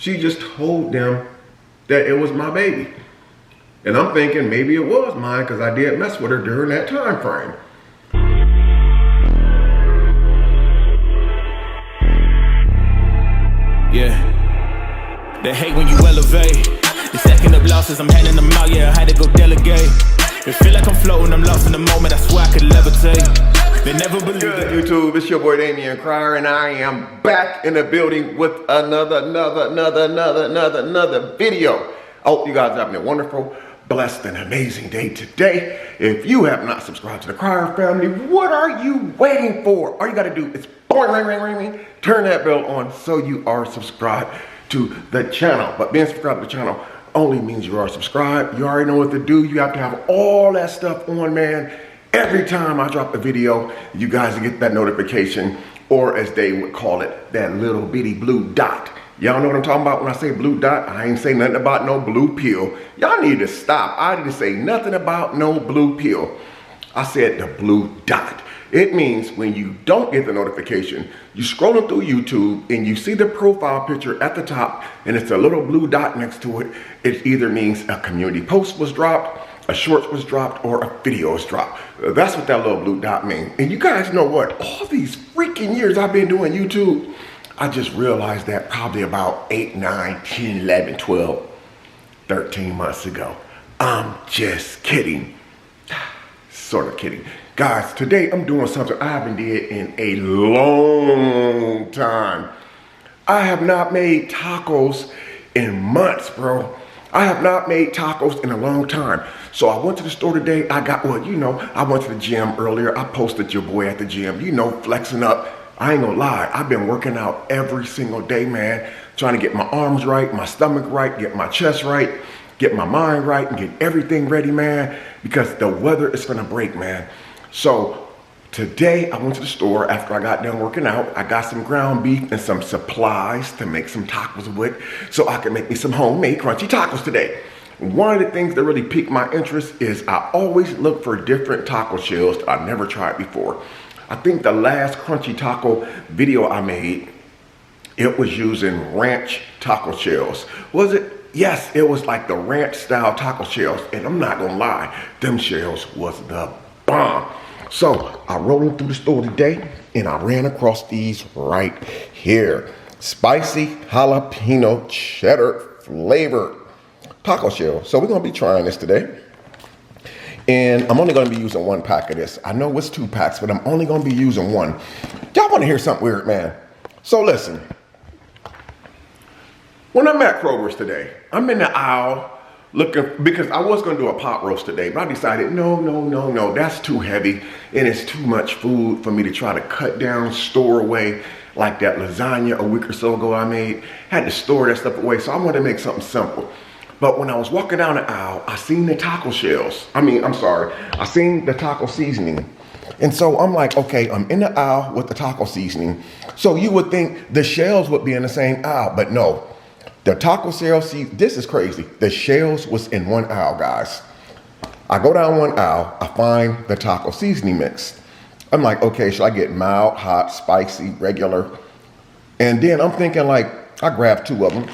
She just told them that it was my baby. And I'm thinking maybe it was mine because I did mess with her during that time frame. Yeah, they hate when you elevate. The second of losses, I'm handing them out, yeah, I had to go delegate. It feel like I'm floating, I'm lost in the moment, I swear I could levitate. They never believe Good YouTube, it's your boy Damion Crier, and I am back in the building with another video. I hope you guys are having a wonderful, blessed, and amazing day today. If you have not subscribed to the Crier family, what are you waiting for? All you gotta do is ring, turn that bell on so you are subscribed to the channel. But being subscribed to the channel only means you are subscribed. You already know what to do. You have to have all that stuff on, man. Every time I drop a video, you guys get that notification, or as they would call it, that little bitty blue dot. Y'all know what I'm talking about when I say blue dot? I ain't say nothing about no blue pill. Y'all need to stop. I didn't say nothing about no blue pill. I said the blue dot. It means when you don't get the notification, you scrolling through YouTube and you see the profile picture at the top and it's a little blue dot next to it. It either means a community post was dropped, a short was dropped, or a video was dropped. That's what that little blue dot means. And you guys know what? All these freaking years I've been doing YouTube, I just realized that probably about 8, 9, 10, 11, 12, 13 months ago. I'm just kidding. Sort of kidding. Guys, today I'm doing something I haven't did in a long time. I have not made tacos in months, bro. I have not made tacos in a long time. So I went to the store today. I went to the gym earlier. I posted your boy at the gym, flexing up. I ain't gonna lie, I've been working out every single day, man. Trying to get my arms right, my stomach right, get my chest right, get my mind right, and get everything ready, man, because the weather is gonna break, man. So today I went to the store after I got done working out. I got some ground beef and some supplies to make some tacos with so I can make me some homemade crunchy tacos today. One of the things that really piqued my interest is I always look for different taco shells that I've never tried before. I think the last crunchy taco video I made, it was using ranch taco shells. Was it? Yes, it was like the ranch style taco shells. And I'm not gonna lie, them shells was the bomb. So I rolled through the store today and I ran across these right here. Spicy jalapeno cheddar flavored taco shell. So we're gonna be trying this today. And I'm only gonna be using one pack of this. I know it's 2 packs, but I'm only gonna be using one. Y'all wanna hear something weird, man? So listen, when I'm at Kroger's today, I'm in the aisle looking, because I was gonna do a pot roast today, but I decided, no, that's too heavy and it's too much food for me to try to cut down, store away, like that lasagna a week or so ago I made. Had to store that stuff away, so I wanted to make something simple. But when I was walking down the aisle, I seen the taco shells. I seen the taco seasoning. And so I'm like, okay, I'm in the aisle with the taco seasoning. So you would think the shells would be in the same aisle, but no. The taco shells, this is crazy. The shells was in one aisle, guys. I go down one aisle, I find the taco seasoning mix. I'm like, okay, should I get mild, hot, spicy, regular? And then I'm thinking like, I grabbed 2 of them,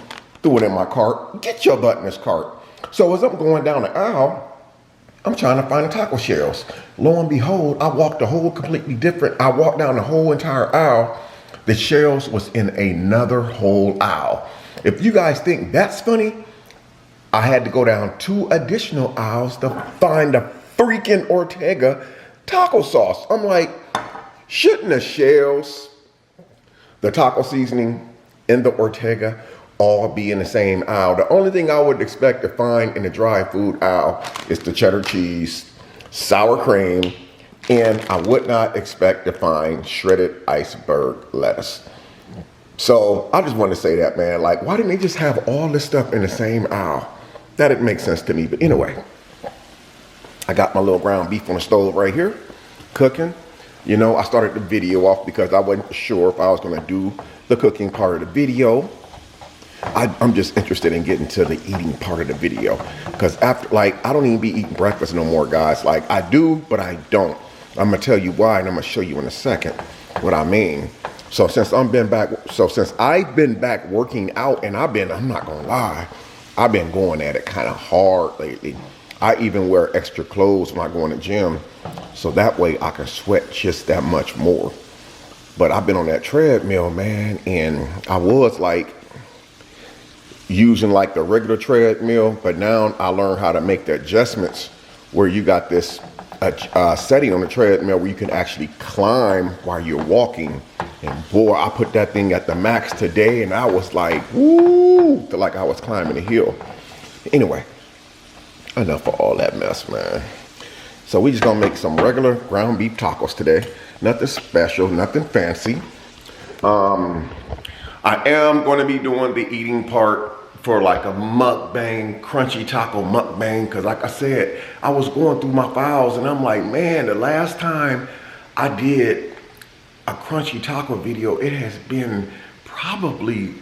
threw it in my cart. Get your butt in this cart. So as I'm going down the aisle, I'm trying to find the taco shells. Lo and behold, I walked completely different. I walked down the whole entire aisle. The shells was in another whole aisle. If you guys think that's funny, I had to go down 2 additional aisles to find the freaking Ortega taco sauce. I'm like, shouldn't the shells, the taco seasoning, and the Ortega all be in the same aisle? The only thing I would expect to find in the dry food aisle is the cheddar cheese, sour cream, and I would not expect to find shredded iceberg lettuce. So I just want to say that, man, like, why didn't they just have all this stuff in the same aisle? That didn't make sense to me. But anyway, I got my little ground beef on the stove right here, cooking. I started the video off because I wasn't sure if I was going to do the cooking part of the video. I'm just interested in getting to the eating part of the video, because after, like, I don't even be eating breakfast no more, guys. Like, I do, but I don't. I'm going to tell you why, and I'm going to show you in a second what I mean. So since I've been back working out, and I'm not gonna lie, I've been going at it kind of hard lately. I even wear extra clothes when I go in the gym, so that way I can sweat just that much more. But I've been on that treadmill, man, and I was like using like the regular treadmill, but now I learned how to make the adjustments where you got this setting on the treadmill where you can actually climb while you're walking. And boy, I put that thing at the max today, and I was like, woo, feel like I was climbing a hill. Anyway, enough of all that mess, man. So we just gonna make some regular ground beef tacos today. Nothing special, nothing fancy. I am gonna be doing the eating part for like a mukbang, crunchy taco mukbang, because like I said, I was going through my files and I'm like, man, the last time I did a crunchy taco video, it has been probably,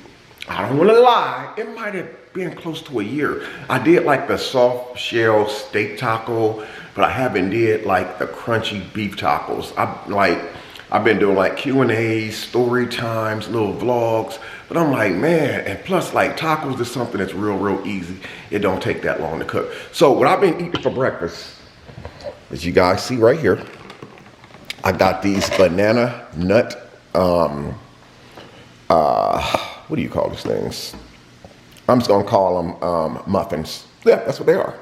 I don't want to lie, it might have been close to a year. I did like the soft shell steak taco, but I haven't did like the crunchy beef tacos. I've been doing like Q&As, story times, little vlogs, but I'm like, man, and plus like tacos is something that's real easy. It don't take that long to cook. So what I've been eating for breakfast, as you guys see right here, I got these banana nut, what do you call these things? I'm just gonna call them muffins. Yeah, that's what they are.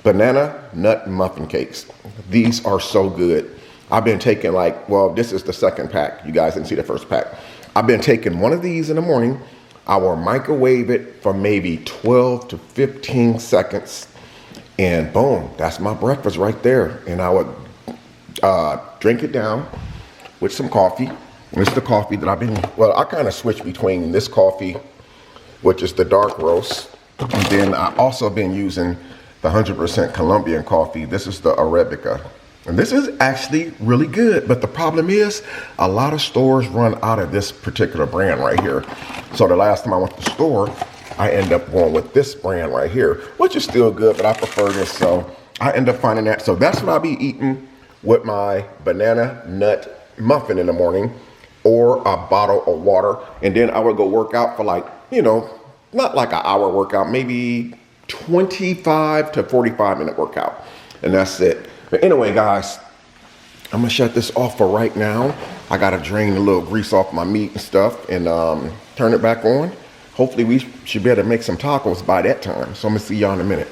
Banana nut muffin cakes. These are so good. I've been taking this is the second pack. You guys didn't see the first pack. I've been taking one of these in the morning. I will microwave it for maybe 12 to 15 seconds. And boom, that's my breakfast right there. And I would drink it down with some coffee. This is the coffee that I kind of switch between this coffee, which is the dark roast. And then I also been using the 100% Colombian coffee. This is the Arabica. And this is actually really good, but the problem is a lot of stores run out of this particular brand right here. So the last time I went to the store, I end up going with this brand right here, which is still good, but I prefer this. So I end up finding that. So that's what I'll be eating with my banana nut muffin in the morning, or a bottle of water. And then I would go work out for not like an hour workout, maybe 25 to 45 minute workout. And that's it. But anyway, guys, I'm gonna shut this off for right now. I gotta drain a little grease off my meat and stuff and turn it back on. Hopefully we should be able to make some tacos by that time. So I'm gonna see y'all in a minute.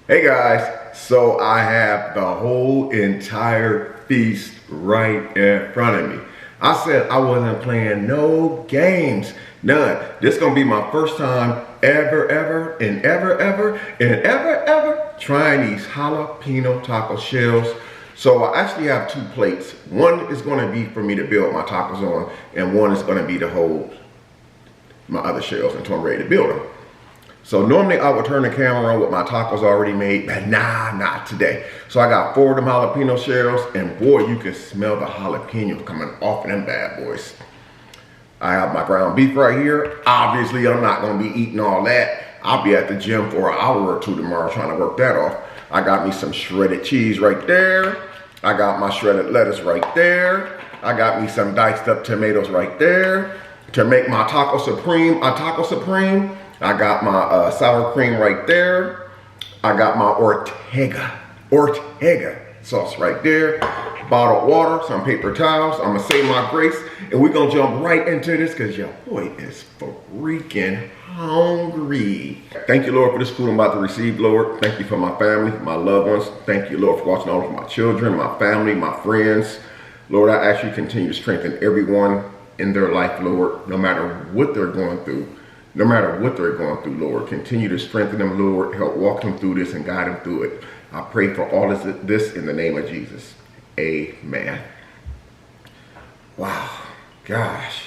Hey guys, so I have the whole entire feast right in front of me. I said I wasn't playing no games, none. This is gonna be my first time ever trying these jalapeno taco shells. So I actually have two plates. One is gonna be for me to build my tacos on, and one is gonna be to hold my other shells until I'm ready to build them. So normally I would turn the camera on with my tacos already made, but not today. So I got 4 of them jalapeno shells, and boy, you can smell the jalapeno coming off of them bad boys. I have my ground beef right here. Obviously, I'm not gonna be eating all that. I'll be at the gym for an hour or two tomorrow trying to work that off. I got me some shredded cheese right there. I got my shredded lettuce right there. I got me some diced up tomatoes right there. To make my taco supreme, I got my sour cream right there. I got my Ortega sauce right there. Bottled water, some paper towels. I'm gonna say my grace, and we're gonna jump right into this because your boy is freaking hungry. Thank you, Lord, for this food I'm about to receive, Lord. Thank you for my family, my loved ones. Thank you, Lord, for watching all of my children, my family, my friends. Lord, I ask you to continue to strengthen everyone in their life, Lord, no matter what they're going through. No matter what they're going through, Lord, continue to strengthen them, Lord. Help walk them through this and guide them through it. I pray for all of this in the name of Jesus. Amen. Wow, gosh.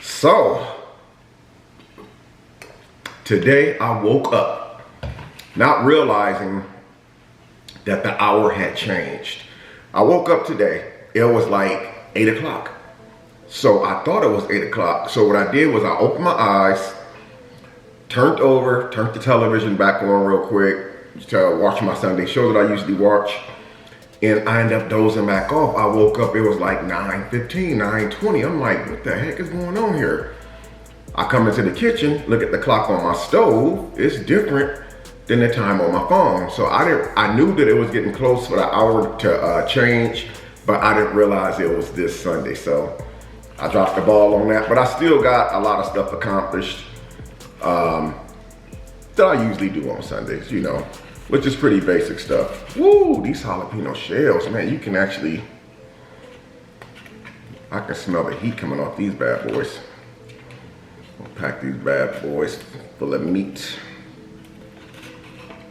So, today I woke up not realizing that the hour had changed. I woke up today, it was like 8 o'clock. So I thought it was 8 o'clock. So what I did was I opened my eyes, turned the television back on real quick to watch my Sunday show that I usually watch. And I ended up dozing back off. I woke up, it was like 9:15, 9:20. I'm like, what the heck is going on here? I come into the kitchen, look at the clock on my stove. It's different than the time on my phone. So I knew that it was getting close for the hour to change, but I didn't realize it was this Sunday. So I dropped the ball on that, but I still got a lot of stuff accomplished that I usually do on Sundays, you know, which is pretty basic stuff. Woo, these jalapeno shells, man, you can actually, I can smell the heat coming off these bad boys. I'll pack these bad boys full of meat.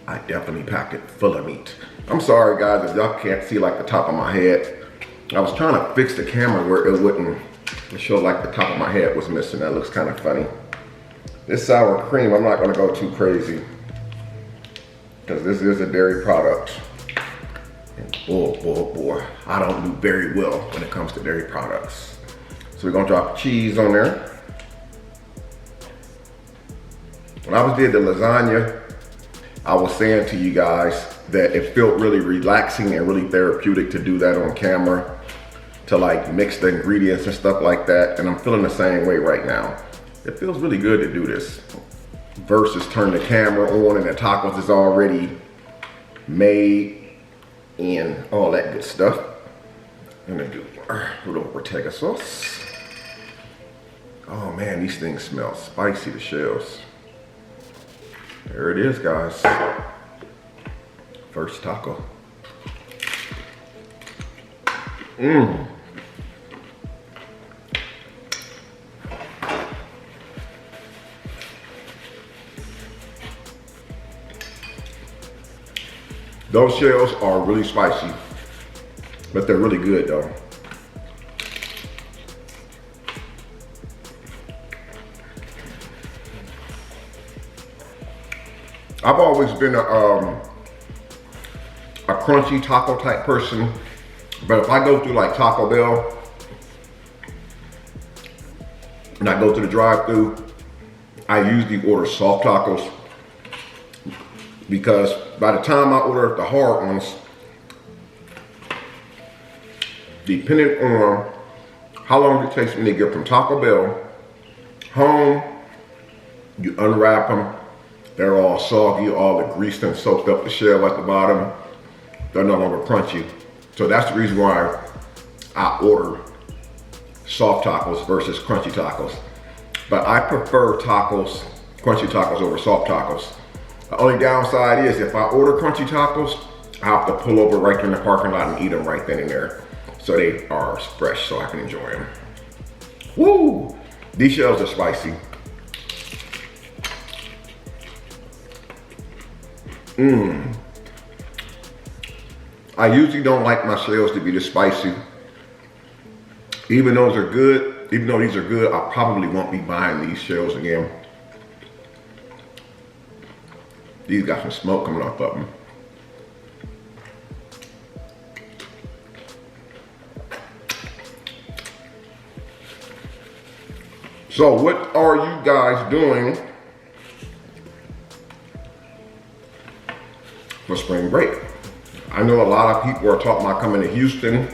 I definitely pack it full of meat. I'm sorry guys, if y'all can't see like the top of my head. I was trying to fix the camera where it wouldn't show like the top of my head was missing. That looks kind of funny. This sour cream, I'm not gonna go too crazy because this is a dairy product. And boy, I don't do very well when it comes to dairy products. So we're gonna drop cheese on there. When I did the lasagna, I was saying to you guys that it felt really relaxing and really therapeutic to do that on camera, to like mix the ingredients and stuff like that. And I'm feeling the same way right now. It feels really good to do this versus turn the camera on and the tacos is already made and all that good stuff. I'm gonna do a little Ortega sauce. Oh man, these things smell spicy, the shells. There it is, guys. First taco. Those shells are really spicy, but they're really good though. I've always been a crunchy taco type person, but if I go through like Taco Bell and I go to the drive-thru, I usually order soft tacos because by the time I order the hard ones, depending on how long it takes me to get from Taco Bell home, you unwrap them, they're all soggy, all the grease and soaked up the shell at the bottom. They're no longer crunchy. So that's the reason why I order soft tacos versus crunchy tacos. But I prefer tacos, crunchy tacos over soft tacos. The only downside is if I order crunchy tacos, I have to pull over right in the parking lot and eat them right then and there. So they are fresh so I can enjoy them. Woo! These shells are spicy. I usually don't like my shells to be this spicy. Even though these are good, I probably won't be buying these shells again. These got some smoke coming off of them. So what are you guys doing for spring break? I know a lot of people are talking about coming to Houston.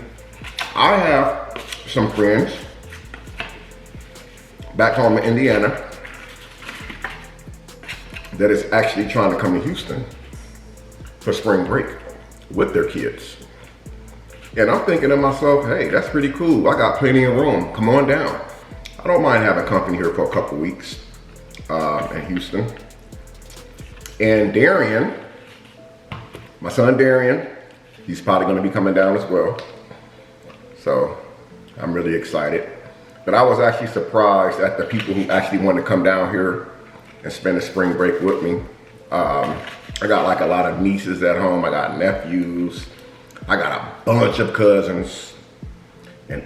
I have some friends back home in Indiana that is actually trying to come to Houston for spring break with their kids. And I'm thinking to myself, hey, that's pretty cool. I got plenty of room. Come on down. I don't mind having company here for a couple weeks in Houston. And Darian, my son Darian, he's probably gonna be coming down as well. So I'm really excited. But I was actually surprised at the people who actually want to come down here and spend the spring break with me. I got like a lot of nieces at home. I got nephews. I got a bunch of cousins. And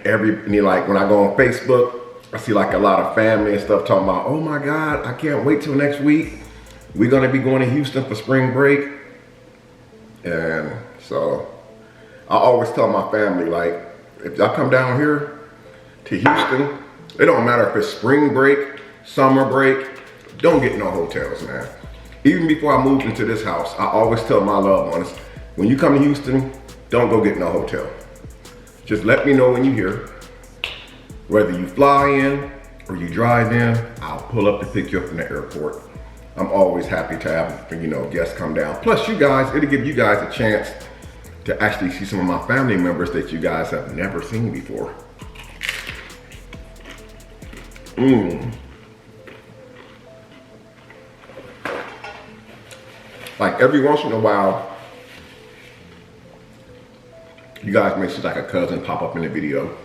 like when I go on Facebook, I see like a lot of family and stuff talking about, oh my God, I can't wait till next week. We're gonna be going to Houston for spring break. And so I always tell my family, like, if y'all come down here to Houston, it don't matter if it's spring break, summer break, don't get no hotels, man. Even before I moved into this house, I always tell my loved ones, when you come to Houston, don't go get no hotel. Just let me know when you're here. Whether you fly in or you drive in, I'll pull up to pick you up from the airport. I'm always happy to have, guests come down. Plus you guys, it'll give you guys a chance to actually see some of my family members that you guys have never seen before. Like every once in a while, you guys may see like a cousin pop up in the video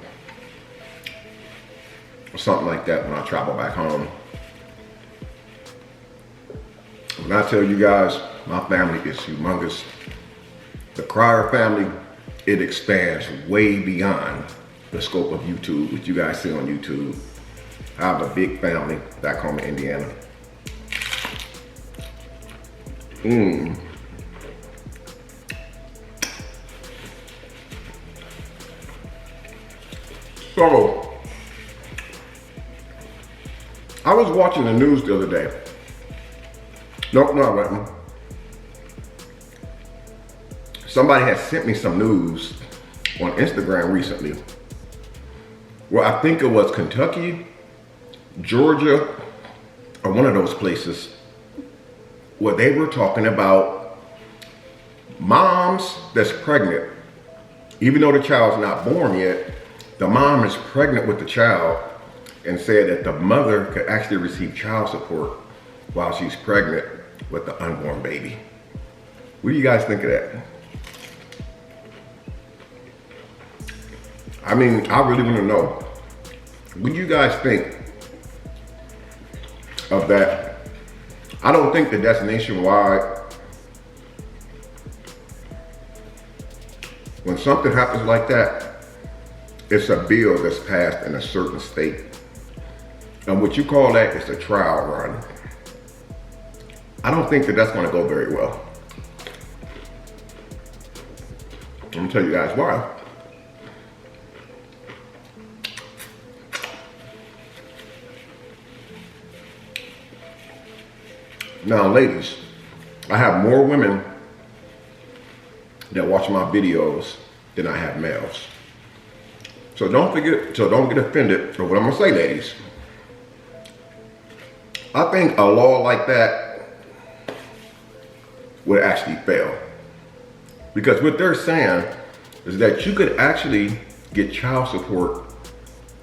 or something like that when I travel back home. When I tell you guys, my family is humongous. The Crier family, it expands way beyond the scope of YouTube, which you guys see on YouTube. I have a big family back home in Indiana. So, I was watching the news the other day. No, I wasn't. Somebody had sent me some news on Instagram recently. Well, I think it was Kentucky, Georgia, or one of those places where they were talking about moms that's pregnant. Even though the child's not born yet, the mom is pregnant with the child and said that the mother could actually receive child support while she's pregnant with the unborn baby. What do you guys think of that? I mean, I really want to know, what do you guys think of that? I don't think that that's nationwide. When something happens like that, it's a bill that's passed in a certain state. And what you call that is a trial run. I don't think that that's going to go very well. I'm going to tell you guys why. Now, ladies, I have more women that watch my videos than I have males. So don't get offended for what I'm gonna say, ladies. I think a law like that would actually fail. Because what they're saying is that you could actually get child support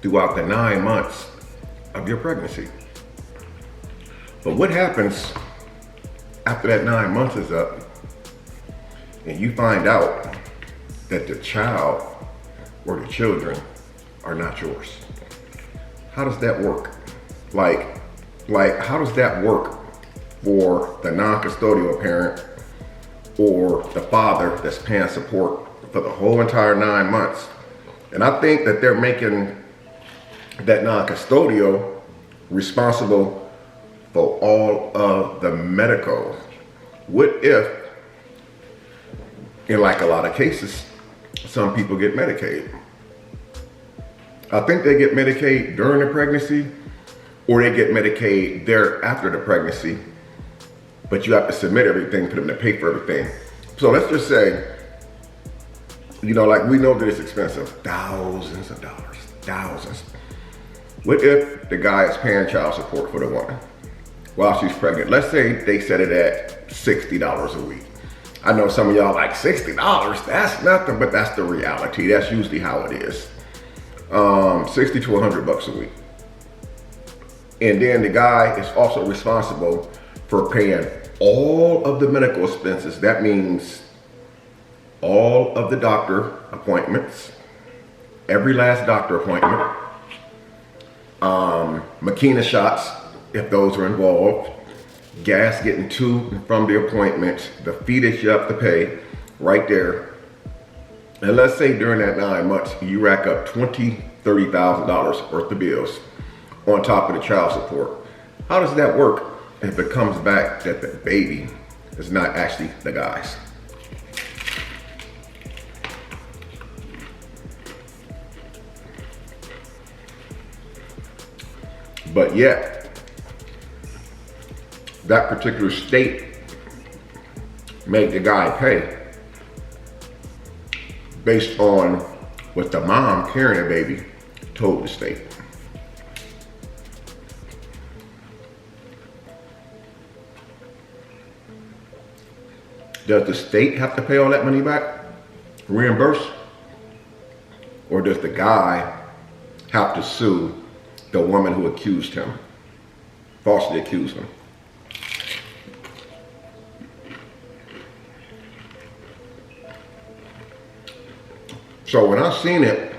throughout the 9 months of your pregnancy. But what happens after that 9 months is up and you find out that the child or the children are not yours? How does that work? Like how does that work for the non-custodial parent or the father that's paying support for the whole entire 9 months? And I think that they're making that non-custodial responsible for all of the medical. What if, in like a lot of cases, some people get Medicaid? I think they get Medicaid during the pregnancy or they get Medicaid there after the pregnancy, but you have to submit everything for them to pay for everything. So let's just say, like we know that it's expensive, thousands of dollars, thousands. What if the guy is paying child support for the woman while she's pregnant? Let's say they set it at $60 a week. I know some of y'all like $60, that's nothing, but that's the reality. That's usually how it is. 60 to 100 bucks a week. And then the guy is also responsible for paying all of the medical expenses. That means all of the doctor appointments, every last doctor appointment, Makina shots, if those are involved, gas getting to and from the appointment, the fee that you have to pay right there. And let's say during that 9 months, you rack up $20,000, $30,000 worth of bills on top of the child support. How does that work if it comes back that the baby is not actually the guy's? But yet, that particular state made the guy pay based on what the mom carrying the baby told the state. Does the state have to pay all that money back? Reimburse? Or does the guy have to sue the woman who accused him, falsely accused him? So when I seen it,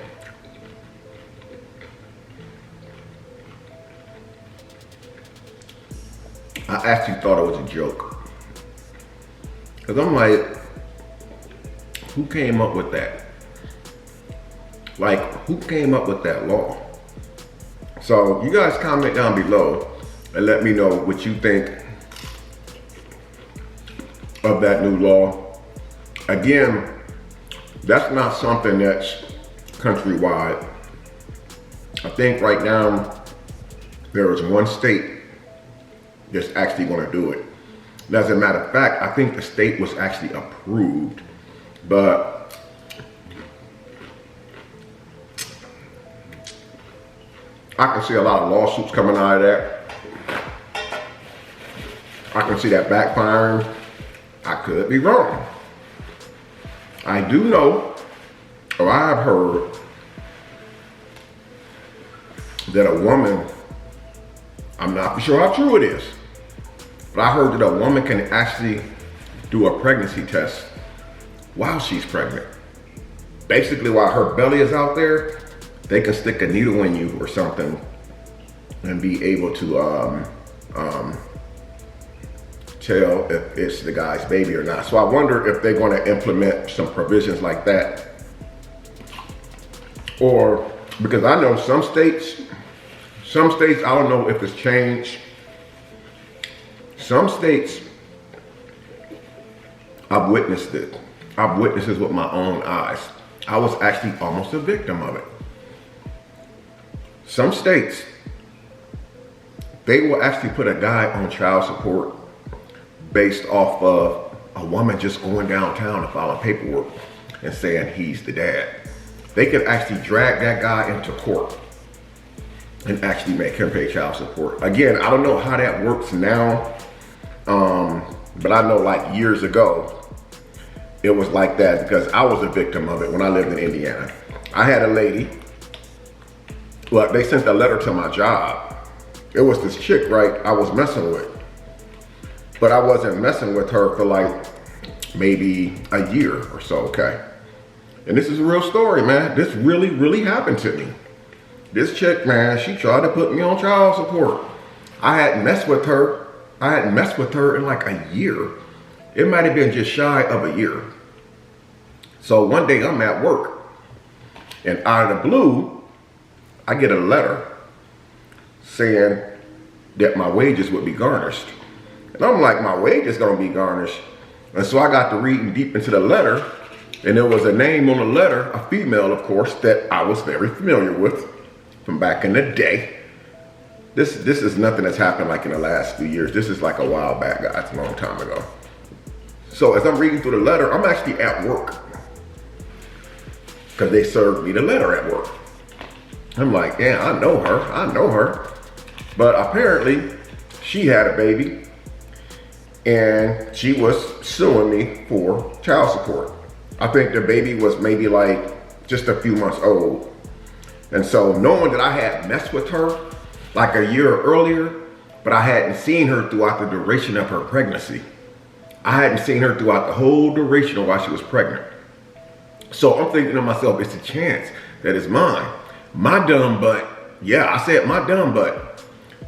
I actually thought it was a joke. Because I'm like, who came up with that? Like, who came up with that law? So you guys comment down below and let me know what you think of that new law. Again, that's not something that's countrywide. I think right now there is one state that's actually going to do it. And as a matter of fact, I think the state was actually approved, but I can see a lot of lawsuits coming out of that. I can see that backfiring. I could be wrong. I do know, or I have heard, that a woman, I'm not sure how true it is, but I heard that a woman can actually do a pregnancy test while she's pregnant. Basically, while her belly is out there, they can stick a needle in you or something and be able to tell if it's the guy's baby or not. So I wonder if they're going to implement some provisions like that. Or, because I know some states, I don't know if it's changed. Some states, I've witnessed it. I've witnessed this with my own eyes. I was actually almost a victim of it. Some states, they will actually put a guy on child support based off of a woman just going downtown and filing paperwork and saying he's the dad. They could actually drag that guy into court and actually make him pay child support. Again, I don't know how that works now, but I know like years ago, it was like that because I was a victim of it when I lived in Indiana. I had a lady, well, they sent a letter to my job. It was this chick, right, I was messing with. But I wasn't messing with her for like maybe a year or so, okay? And this is a real story, man. This really happened to me. This chick, man, she tried to put me on child support. I hadn't messed with her. I hadn't messed with her in like a year. It might have been just shy of a year. So one day I'm at work and out of the blue, I get a letter saying that my wages would be garnished. And I'm like, my wages gonna be garnished. And so I got to reading deep into the letter, and there was a name on the letter, a female, of course, that I was very familiar with from back in the day. This is nothing that's happened like in the last few years. This is like a while back, guys, a long time ago. So as I'm reading through the letter, I'm actually at work because they served me the letter at work. I'm like, yeah, I know her. But apparently she had a baby and she was suing me for child support. I think the baby was maybe like just a few months old. And so knowing that I had messed with her like a year earlier, but I hadn't seen her throughout the duration of her pregnancy. I hadn't seen her throughout the whole duration of while she was pregnant. So I'm thinking to myself, it's a chance that it's mine. My dumb butt, yeah, I said my dumb butt.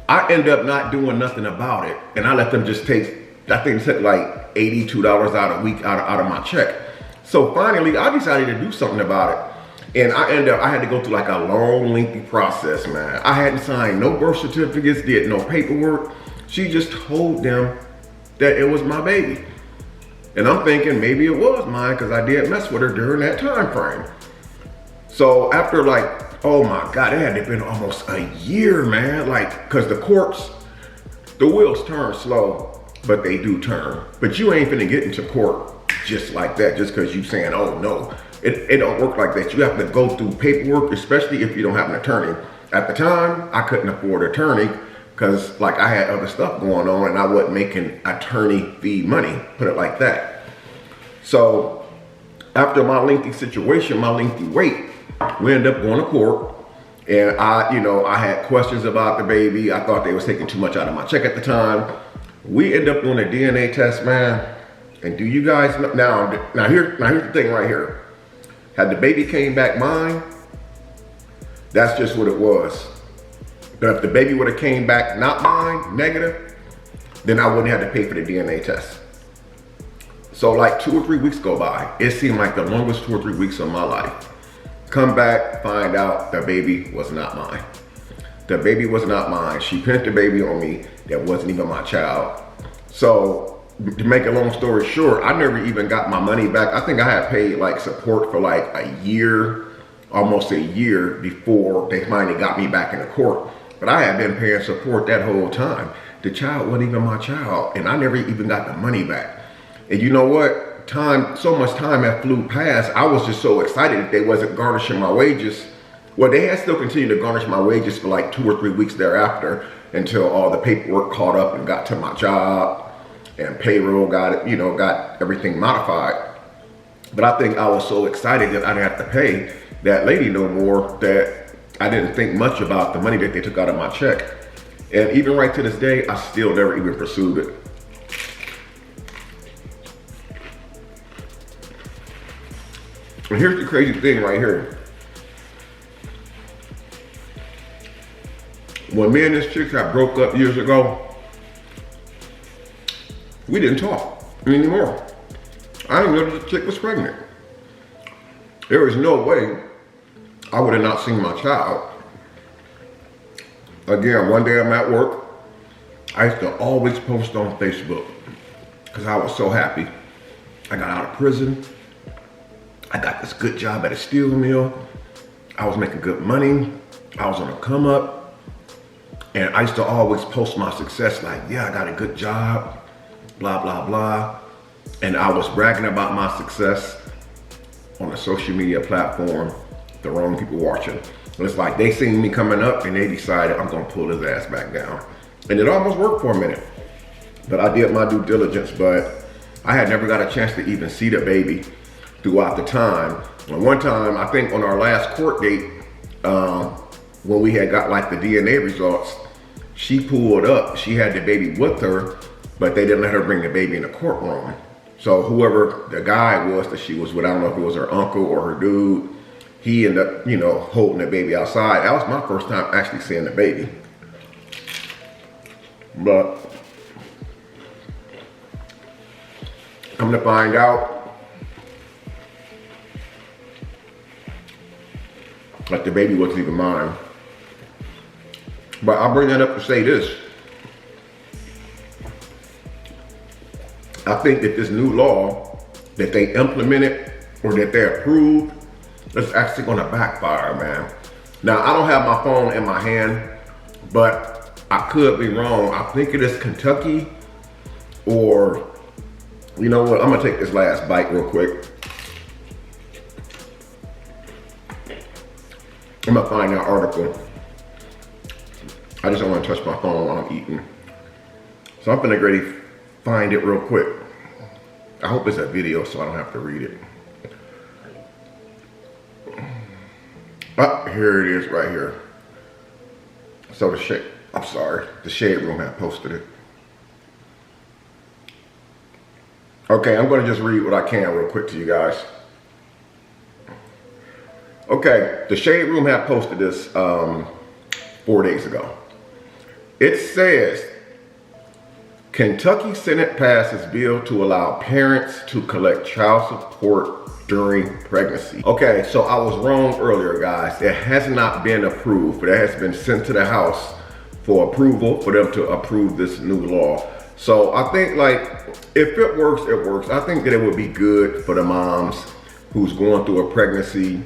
I end up not doing nothing about it. And I let them just take, I think it took like $82 out a week out of my check. So finally, I decided to do something about it. And I had to go through like a long, lengthy process, man. I hadn't signed no birth certificates, did no paperwork. She just told them that it was my baby. And I'm thinking maybe it was mine because I did mess with her during that time frame. So after like, oh my God, it had to have been almost a year, man. Like, cause the courts, the wheels turn slow, but they do turn. But you ain't finna get into court just like that, just cause you saying, oh no, It don't work like that. You have to go through paperwork, especially if you don't have an attorney. At the time, I couldn't afford an attorney because like I had other stuff going on and I wasn't making attorney fee money, put it like that. So after my lengthy situation, my lengthy wait, we ended up going to court. And I had questions about the baby. I thought they was taking too much out of my check at the time. We ended up doing a DNA test, man. And do you guys know, now here's the thing right here. Had the baby came back mine, that's just what it was. But if the baby would have came back not mine, negative, then I wouldn't have to pay for the DNA test. So like 2 or 3 weeks go by. It seemed like the longest 2 or 3 weeks of my life. Come back, find out the baby was not mine. The baby was not mine. She pinned the baby on me. That wasn't even my child. So to make a long story short, I never even got my money back. I think I had paid like support for like a year, almost a year before they finally got me back in the court. But I had been paying support that whole time. The child wasn't even my child and I never even got the money back. And you know what? So much time had flew past. I was just so excited that they wasn't garnishing my wages. Well, they had still continued to garnish my wages for like 2 or 3 weeks thereafter until all the paperwork caught up and got to my job and payroll got everything modified. But I think I was so excited that I didn't have to pay that lady no more that I didn't think much about the money that they took out of my check. And even right to this day, I still never even pursued it. And here's the crazy thing right here. When me and this chick got broke up years ago, we didn't talk anymore. I didn't know the chick was pregnant. There was no way I would have not seen my child. Again, one day I'm at work. I used to always post on Facebook because I was so happy. I got out of prison. I got this good job at a steel mill. I was making good money. I was on a come up. And I used to always post my success like, yeah, I got a good job, blah, blah, blah. And I was bragging about my success on a social media platform, the wrong people watching. And it's like they seen me coming up and they decided I'm gonna pull his ass back down. And it almost worked for a minute. But I did my due diligence, but I had never got a chance to even see the baby throughout the time. And one time, I think on our last court date, when we had got like the DNA results, she pulled up, she had the baby with her, but they didn't let her bring the baby in the courtroom. So whoever the guy was that she was with, I don't know if it was her uncle or her dude, he ended up, holding the baby outside. That was my first time actually seeing the baby. But come to find out that the baby wasn't even mine. But I'll bring that up to say this. I think that this new law that they implemented or that they approved is actually gonna backfire, man. Now, I don't have my phone in my hand, but I could be wrong. I think it is Kentucky or, you know what, I'm gonna take this last bite real quick. I'm gonna find that article. I just don't want to touch my phone while I'm eating. So I'm gonna ready find it real quick. I hope it's a video so I don't have to read it. Oh, here it is right here. So the Shade Room had posted it. Okay, I'm gonna just read what I can real quick to you guys. Okay, the Shade Room had posted this 4 days ago. It says, Kentucky Senate passes bill to allow parents to collect child support during pregnancy. Okay, so I was wrong earlier, guys. It has not been approved, but it has been sent to the House for approval, for them to approve this new law. So I think, like, if it works, it works. I think that it would be good for the moms who's going through a pregnancy.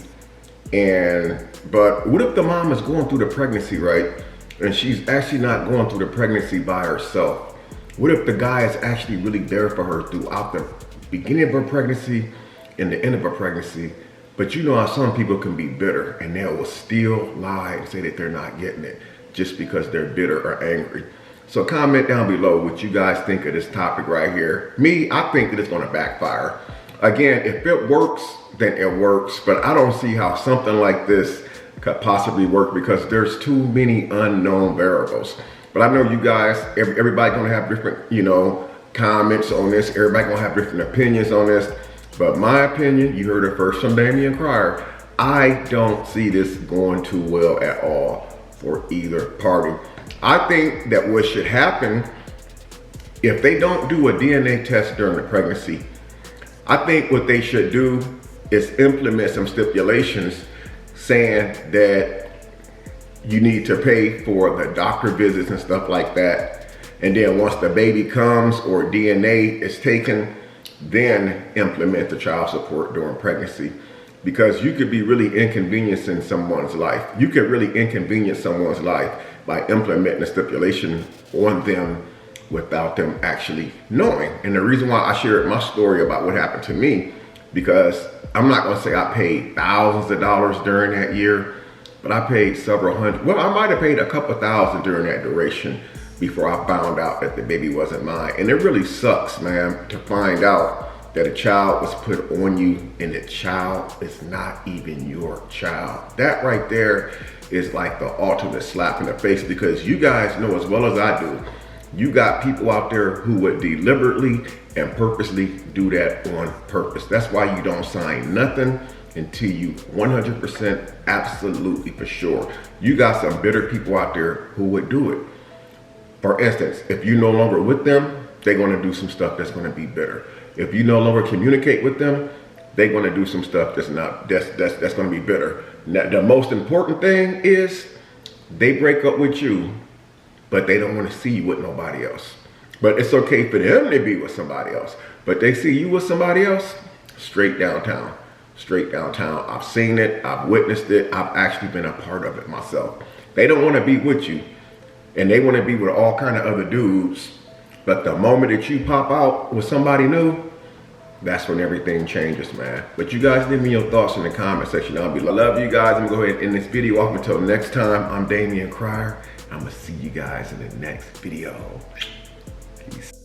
But what if the mom is going through the pregnancy, right? And she's actually not going through the pregnancy by herself. What if the guy is actually really there for her throughout the beginning of her pregnancy and the end of her pregnancy, But you know how some people can be bitter and they will still lie and say that they're not getting it just because they're bitter or angry. So comment down below what you guys think of this topic right here. Me, I think that it's gonna backfire. Again, if it works, then it works, but I don't see how something like this could possibly work because there's too many unknown variables. But I know you guys, everybody gonna have different, you know, comments on this. Everybody gonna have different opinions on this. But my opinion, you heard it first from Damion Crier, I don't see this going too well at all for either party. I think that what should happen, if they don't do a DNA test during the pregnancy, I think what they should do is implement some stipulations saying that you need to pay for the doctor visits and stuff like that. And then once the baby comes or DNA is taken, then implement the child support during pregnancy. Because you could be really inconveniencing someone's life. You could really inconvenience someone's life by implementing a stipulation on them without them actually knowing. And the reason why I shared my story about what happened to me, because I'm not gonna say I paid thousands of dollars during that year, but I paid several hundred, well, I might have paid a couple thousand during that duration before I found out that the baby wasn't mine. And it really sucks, man, to find out that a child was put on you and the child is not even your child. That right there is like the ultimate slap in the face, because you guys know as well as I do, you got people out there who would deliberately and purposely do that on purpose. That's why you don't sign nothing until you 100% absolutely for sure. You got some bitter people out there who would do it. For instance, if you're no longer with them, they're gonna do some stuff that's gonna be bitter. If you no longer communicate with them, they're gonna do some stuff that's gonna be bitter. Now, the most important thing is they break up with you, but they don't want to see you with nobody else. But it's okay for them to be with somebody else. But they see you with somebody else, straight downtown. Straight downtown. I've seen it, I've witnessed it, I've actually been a part of it myself. They don't want to be with you, and they want to be with all kind of other dudes. But the moment that you pop out with somebody new, that's when everything changes, man. But you guys leave me your thoughts in the comment section down below. I love you guys. I'm gonna go ahead and end this video off. Until next time, I'm Damion Crier. I'm gonna see you guys in the next video. Peace.